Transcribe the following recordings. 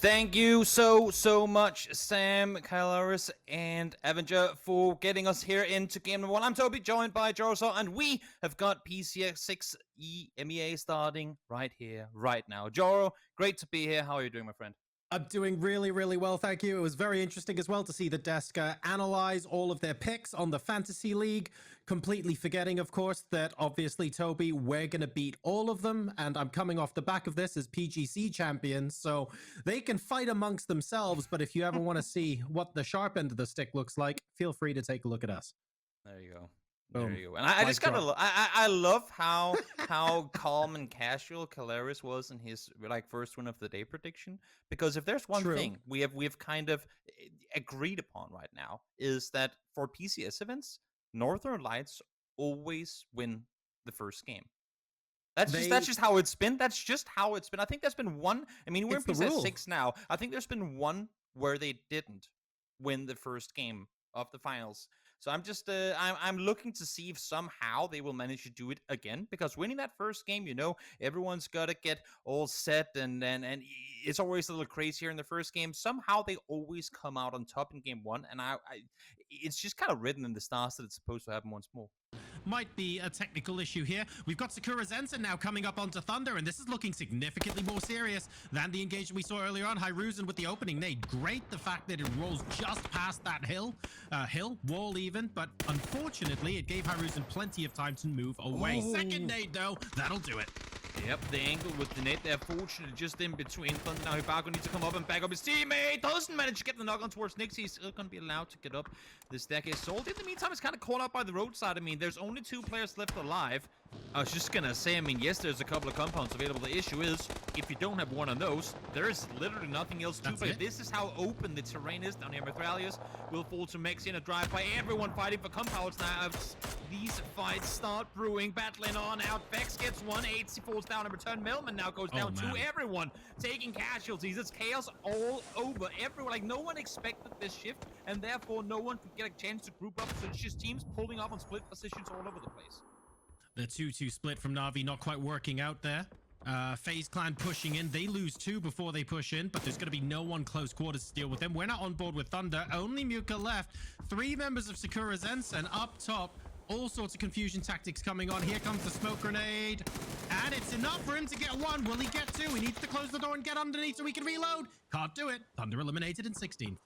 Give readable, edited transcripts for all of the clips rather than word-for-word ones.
Thank you so much, Sam, Kylaris, and Avenger, for getting us here into game number 1. I'm Toby, joined by Jorosaw, and we have got PCX6 EMEA starting right here, right now. Joro, great to be here. How are you doing, my friend? I'm doing really well, thank you. It was very interesting as well to see the desk analyze all of their picks on the Fantasy League, completely forgetting, of course, that obviously, Toby, we're going to beat all of them, and I'm coming off the back of this as PGC champions, so they can fight amongst themselves, but if you ever want to see what the sharp end of the stick looks like, feel free to take a look at us. There you go. Boom. There you go. And I just gotta I love how calm and casual Caleris was in his first win of the day prediction. Because if there's one thing we've kind of agreed upon right now, is that for PCS events, Northern Lights always win the first game. That's just how it's been. That's just how it's been. I think there's been one. I mean, we're in PCS6 now. I think there's been one where they didn't win the first game of the finals. So I'm just I'm looking to see if somehow they will manage to do it again, because winning that first game, you know, everyone's got to get all set, and it's always a little crazier in the first game. Somehow they always come out on top in game 1, and I it's just kind of written in the stars that it's supposed to happen once more. Might be a technical issue here. We've got Sakura Zensen now coming up onto Thunder, and this is looking significantly more serious than the engagement we saw earlier on. Hyruzen with the opening nade. Great the fact that it rolls just past that wall even, but unfortunately it gave Hyruzen plenty of time to move away. Second nade though, that'll do it. Yep, the angle with the net there, fortunately just in between. Thunder now, Hibago needs to come up and back up his teammate. Doesn't manage to get the knock on towards Nix. He's still going to be allowed to get up this staircase. Salty, in the meantime, is kind of caught up by the roadside. I mean, there's only 2 players left alive. I was just going to say, I mean, yes, there's a couple of compounds available. The issue is, if you don't have one of those, there's literally nothing else to play. This is how open the terrain is down here. Metralius will fall to Mexi in a drive-by. Everyone fighting for compounds now. These fights start brewing, battling on out. Vex gets 1, 8, he falls down in return. Melman now goes down. 2, everyone taking casualties. It's chaos all over. Everyone, like, no one expected this shift, and therefore no one could get a chance to group up. So it's just teams pulling up on split positions all over the place. The 2-2 split from Na'Vi not quite working out there. FaZe Clan pushing in. They lose 2 before they push in, but there's going to be no one close quarters to deal with them. We're not on board with Thunder. Only Muka left. 3 members of Sakura Zensen up top. All sorts of confusion tactics coming on. Here comes the smoke grenade. And it's enough for him to get 1. Will he get 2? He needs to close the door and get underneath so he can reload. Can't do it. Thunder eliminated in 16th.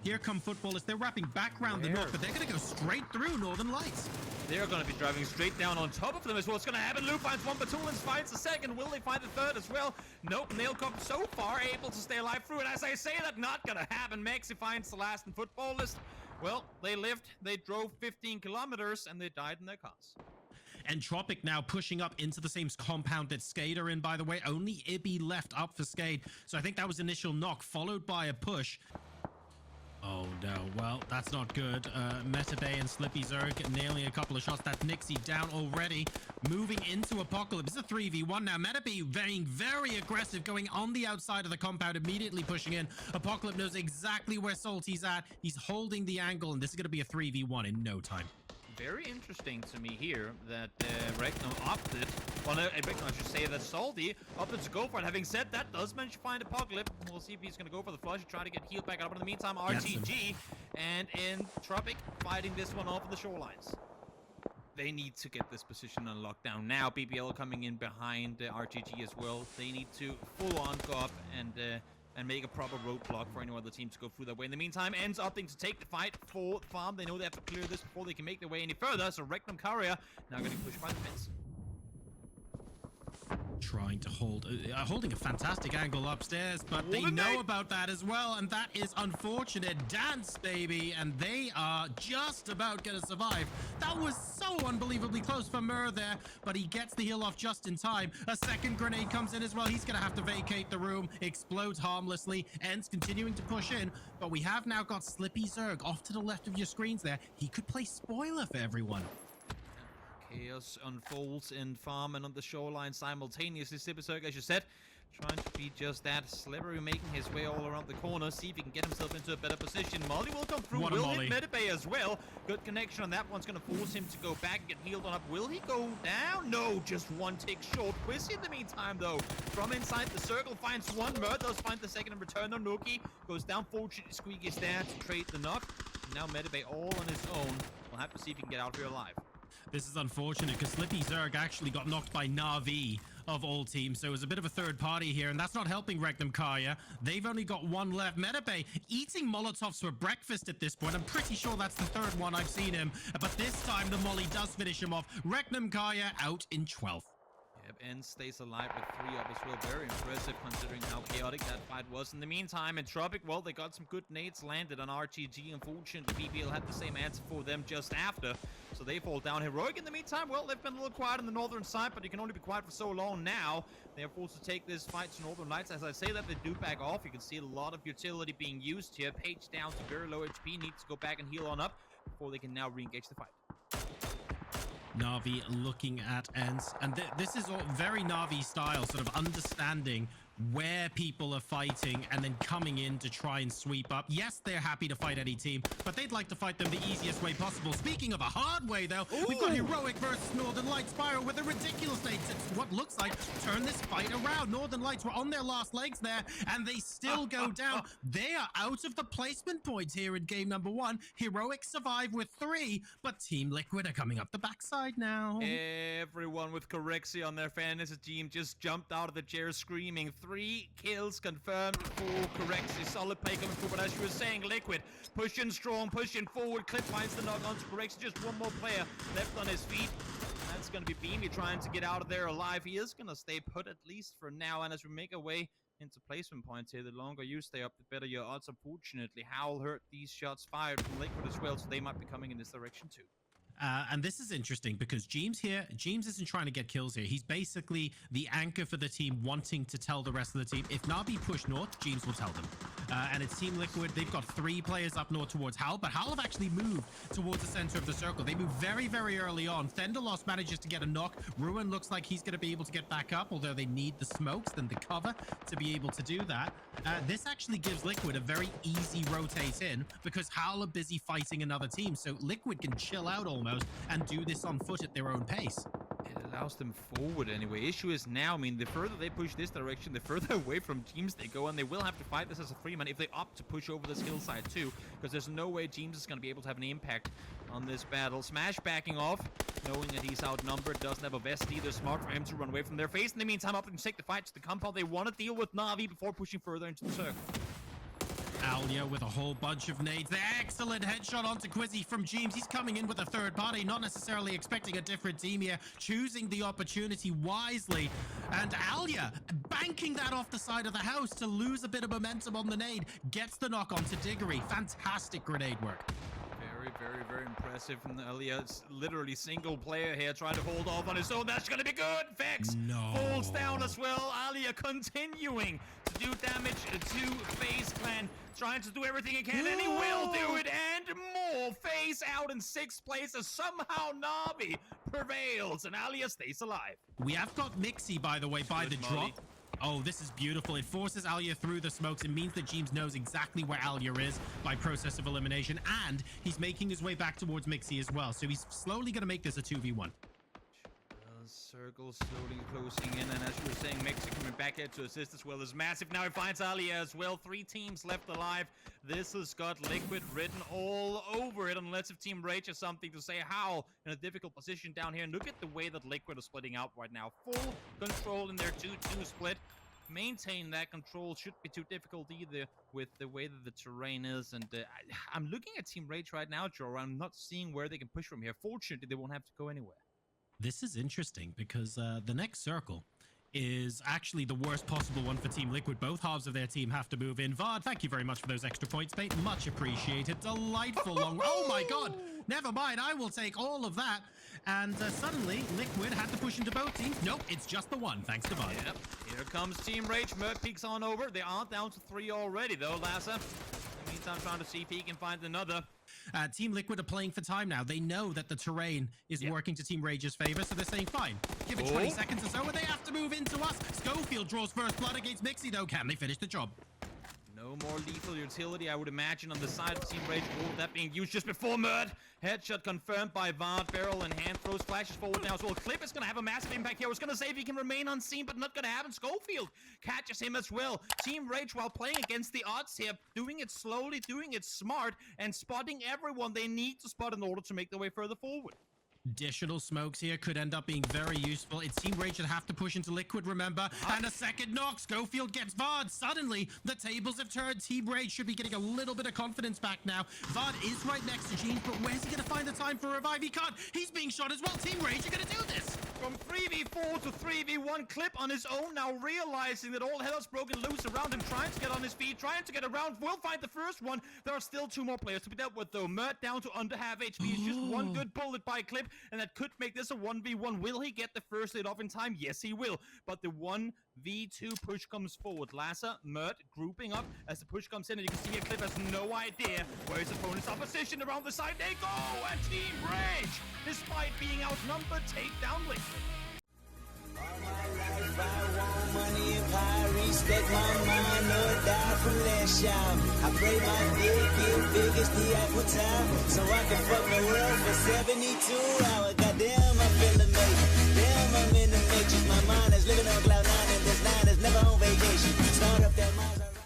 Here come Footballers. They're wrapping back around the north, but they're going to go straight through Northern Lights. They're going to be driving straight down on top of them as well. What's going to happen? Luke finds 1, Batulins finds the second. Will they find the third as well? Nope. Nailcop so far able to stay alive through it. As I say that, not going to happen. Mexi finds the last in Footballers. Well, they lived, they drove 15 kilometers, and they died in their cars. Entropic now pushing up into the same compound that Skade are in, by the way. Only Ibby left up for Skade. So I think that was initial knock, followed by a push. Oh, no. Well, that's not good. Metaday and Slippy Zerg nailing a couple of shots. That's Nixie down already. Moving into Apocalypse. It's a 3v1 now. Metabee being very aggressive, going on the outside of the compound, immediately pushing in. Apocalypse knows exactly where Salty's at. He's holding the angle, and this is going to be a 3v1 in no time. Very interesting to me here that Regnum opted, well, Regnum, I should say that Salty opted to go for it. Having said that, does manage to find Apocalypse. We'll see if he's going to go for the flush and try to get healed back up. In the meantime, RTG and Entropic fighting this one off of the shorelines. They need to get this position on lockdown now. BBL coming in behind RTG as well. They need to full-on go up and make a proper roadblock for any other team to go through that way. In the meantime, Ends opting to take the fight for the farm. They know they have to clear this before they can make their way any further. So Regnum Courier now getting pushed by the fence. Trying to holding a fantastic angle upstairs, but they know about that as well, and that is unfortunate. Dance, baby, and they are just about gonna survive. That was so unbelievably close for Mur there, but he gets the heal off just in time. A second grenade comes in as well. He's gonna have to vacate the room. Explodes harmlessly. Ends continuing to push in, but we have now got Slippy Zerg off to the left of your screens there. He could play spoiler for everyone. Chaos unfolds in farm and on the shoreline simultaneously. Slippy Zerg, as you said, trying to be just that. Slippery making his way all around the corner, see if he can get himself into a better position. Molly will come through, will hit Medibay as well. Good connection on that one's going to force him to go back and get healed on up. Will he go down? No, just one tick short. Quizzy in the meantime, though, from inside the circle, finds one. Murdoch finds the second in return. No, Nuki goes down. Fortunately, Squeaky is there to trade the knock. And now Medibay all on his own. We'll have to see if he can get out here alive. This is unfortunate because Slippy Zerg actually got knocked by Na'Vi of all teams, so it was a bit of a third party here, and that's not helping Regnum Kaya. They've only got one left. Medibay eating Molotovs for breakfast at this point. I'm pretty sure that's the third one I've seen him, but this time the Molly does finish him off. Regnum Kaya out in 12th. Yep, and stays alive with 3 up as well. Very impressive considering how chaotic that fight was. In the meantime, Entropic, well, they got some good nades landed on RTG. Unfortunately, PBL had the same answer for them just after, so they fall down. Heroic in the meantime, well, they've been a little quiet on the northern side, but you can only be quiet for so long now. They are forced to take this fight to Northern Lights. As I say that, they do back off. You can see a lot of utility being used here. Page down to very low HP, needs to go back and heal on up before they can now re-engage the fight. Na'Vi looking at ends, and this is all very Na'Vi style, sort of understanding where people are fighting and then coming in to try and sweep up. Yes, they're happy to fight any team, but they'd like to fight them the easiest way possible. Speaking of a hard way, though, we've got Heroic versus Northern Lights. Spyro with a ridiculous nade. It's what looks like turn this fight around. Northern Lights were on their last legs there, and they still go down. They are out of the placement points here in game number 1. Heroic survive with 3, but Team Liquid are coming up the backside now. Everyone with Corexi on their fantasy team just jumped out of the chair screaming. 3 kills confirmed for Corexi. Solid play coming through, but as you were saying, Liquid pushing strong, pushing forward. Clip finds the knock onto Corexi. Just one more player left on his feet. That's going to be Beamy trying to get out of there alive. He is going to stay put at least for now, and as we make our way into placement points here, the longer you stay up, the better your odds. Unfortunately, Howl heard these shots fired from Liquid as well, so they might be coming in this direction too. And this is interesting because James isn't trying to get kills here. He's basically the anchor for the team, wanting to tell the rest of the team. If Na'Vi push north, James will tell them. And it's Team Liquid. They've got 3 players up north towards Howl, but Howl have actually moved towards the center of the circle. They move very, very early on. Thendalos manages to get a knock. Ruin looks like he's going to be able to get back up, although they need the smokes and the cover to be able to do that. This actually gives Liquid a very easy rotate in because Howl are busy fighting another team, so Liquid can chill out almost and do this on foot at their own pace. It allows them forward anyway. Issue is now, I mean, the further they push this direction, the further away from teams they go, and they will have to fight this as a 3-man if they opt to push over this hillside too, because there's no way James is going to be able to have an impact on this battle. Smash backing off, knowing that he's outnumbered, doesn't have a vest either. Smart for him to run away from their face. In the meantime, up and take the fight to the compound. They want to deal with Na'Vi before pushing further into the circle. Alia with a whole bunch of nades. The excellent headshot onto Quizzy from James. He's coming in with a third party, not necessarily expecting a different team here, choosing the opportunity wisely. And Alia banking that off the side of the house to lose a bit of momentum on the nade. Gets the knock onto Diggory. Fantastic grenade work. Very, very impressive from Alia. It's literally single player here trying to hold off on his own. That's going to be good. Vex falls down as well. Alia continuing to do damage to FaZe Clan. Trying to do everything he can, and he will do it, and more. FaZe out in 6th place as somehow Na'Vi prevails, and Alia stays alive. We have got Mixie, by the way, by the drop. Oh, this is beautiful. It forces Alia through the smokes. It means that James knows exactly where Alia is by process of elimination, and he's making his way back towards Mixie as well. So he's slowly going to make this a 2v1. Circle slowly closing in, and as you were saying, Mixie coming back here to assist as well as Massive. Now he finds Alia as well. 3 teams left alive. This has got Liquid written all over it, unless if Team Rage has something to say. Howl in a difficult position down here. And look at the way that Liquid are splitting out right now. Full control in their 2-2 split. Maintain that control shouldn't be too difficult either with the way that the terrain is. And I'm looking at Team Rage right now, Joe. I'm not seeing where they can push from here. Fortunately, they won't have to go anywhere. This is interesting because the next circle is actually the worst possible one for Team Liquid. Both halves of their team have to move in. Vard, thank you very much for those extra points, mate. Much appreciated. Delightful long... Oh my god! Never mind, I will take all of that. And suddenly, Liquid had to push into both teams. Nope, it's just the one, thanks to Vard. Yep. Here comes Team Rage. Mert peeks on over. They are down to 3 already, though, Lassa. In the meantime, trying to see if he can find another. Team Liquid are playing for time now. They know that the terrain is working to Team Rage's favor, so they're saying, fine, give it 20 seconds or so, and they have to move into us. Schofield draws first blood against Mixie, though. Can they finish the job? No more lethal utility, I would imagine, on the side of Team Rage. All of that being used just before Mert. Headshot confirmed by Vard. Barrel in hand. Throws flashes forward now as well. Clip is going to have a massive impact here. I was going to say if he can remain unseen, but not going to happen. Schofield catches him as well. Team Rage, while playing against the odds here, doing it slowly, doing it smart, and spotting everyone they need to spot in order to make their way further forward. Additional smokes here could end up being very useful. It's Team Rage that have to push into Liquid, remember? And a second knock. Schofield gets Vard. Suddenly, the tables have turned. Team Rage should be getting a little bit of confidence back now. Vard is right next to Jeans, but where's he going to find the time for a revive? He can't. He's being shot as well. Team Rage are going to do this. From 3v4 to 3v1, Clip on his own now, realizing that all hell is broken loose around him, trying to get on his feet, trying to get around. Will find the first one. There are still 2 more players to be dealt with, though. Mert down to under half HP. It's just one good bullet by Clip, and that could make this a 1v1. Will he get the first hit off in time? Yes, he will. But the 1v2 push comes forward. Lassa, Mert grouping up as the push comes in, and you can see here Clip has no idea where his opponent's opposition. Around the side they go, and Team Rage, despite being outnumbered, take down Liquid. All my life I want money and power, respect my mind, or die from last shot. I pray my dick get big as the Eiffel Tower, so I can fuck the world for 72 hours. Goddamn.